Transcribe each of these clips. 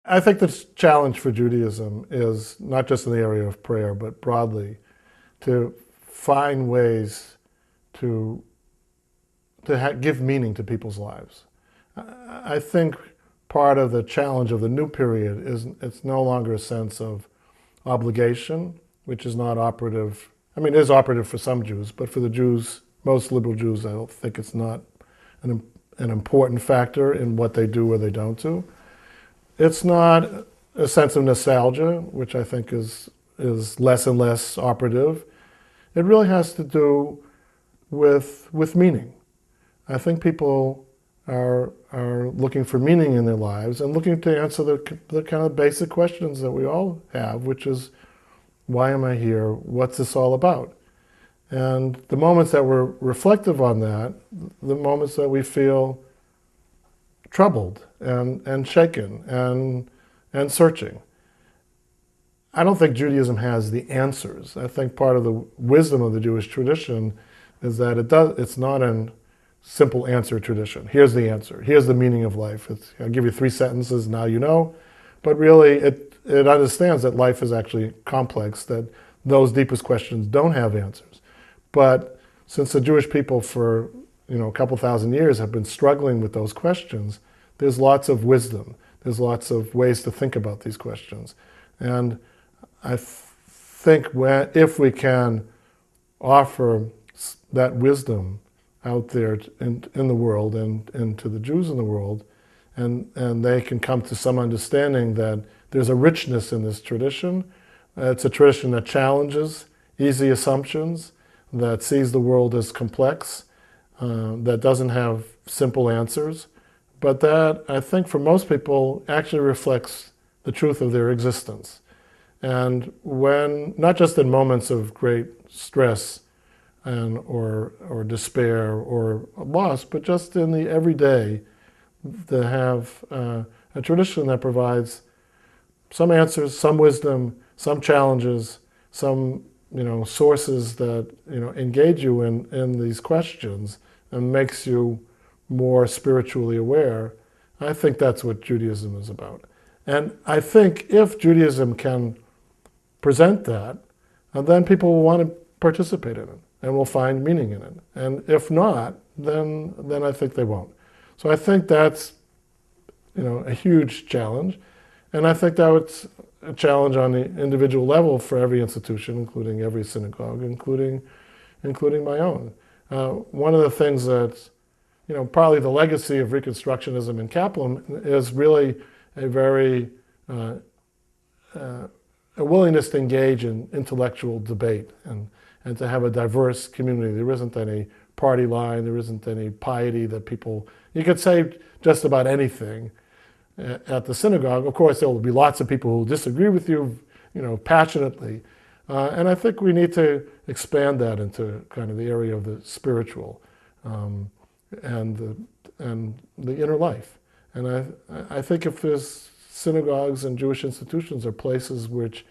I think the challenge for Judaism is not just in the area of prayer, but broadly, to find ways to give meaning to people's lives. I think part of the challenge of the new period is it's no longer a sense of obligation, which is not operative. I mean, it is operative for some Jews, but for the Jews, most liberal Jews, I don't think it's not an important factor in what they do or they don't do. It's not a sense of nostalgia, which I think is less and less operative. It really has to do with meaning. I think people are looking for meaning in their lives and looking to answer the kind of basic questions that we all have, which is, why am I here? What's this all about? And the moments that we're reflective on that, the moments that we feel troubled and shaken and searching. I don't think Judaism has the answers. I think part of the wisdom of the Jewish tradition is that it's not a simple answer tradition. Here's the answer. Here's the meaning of life. I'll give you 3 sentences, now you know. But really, it understands that life is actually complex, that those deepest questions don't have answers. But since the Jewish people for a couple thousand years have been struggling with those questions, there's lots of wisdom. There's lots of ways to think about these questions. And I think if we can offer that wisdom out there in the world and to the Jews in the world, and they can come to some understanding that there's a richness in this tradition. It's a tradition that challenges easy assumptions, that sees the world as complex, that doesn't have simple answers, but that I think for most people actually reflects the truth of their existence. And when, not just in moments of great stress or despair or loss, but just in the everyday, to have a tradition that provides some answers, some wisdom, some challenges, some sources that engage you in these questions and makes you more spiritually aware. I think that's what Judaism is about. And I think if Judaism can present that, then people will want to participate in it and will find meaning in it. And if not, then I think they won't. So I think that's a huge challenge. And I think that it's a challenge on the individual level for every institution, including every synagogue, including my own. One of the things that's probably the legacy of Reconstructionism in Kaplan is really a very a willingness to engage in intellectual debate and to have a diverse community. There isn't any party line, there isn't any piety that people, you could say just about anything at the synagogue. Of course, there will be lots of people who disagree with you, passionately. And I think we need to expand that into kind of the area of the spiritual and the inner life. And I think if there's synagogues and Jewish institutions are places which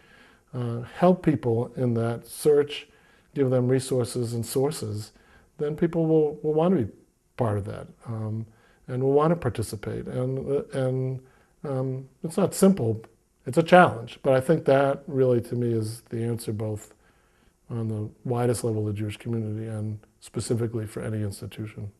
help people in that search, give them resources and sources, then people will want to be part of that and will want to participate. And it's not simple, it's a challenge, but I think that really to me is the answer both on the widest level of the Jewish community and specifically for any institution.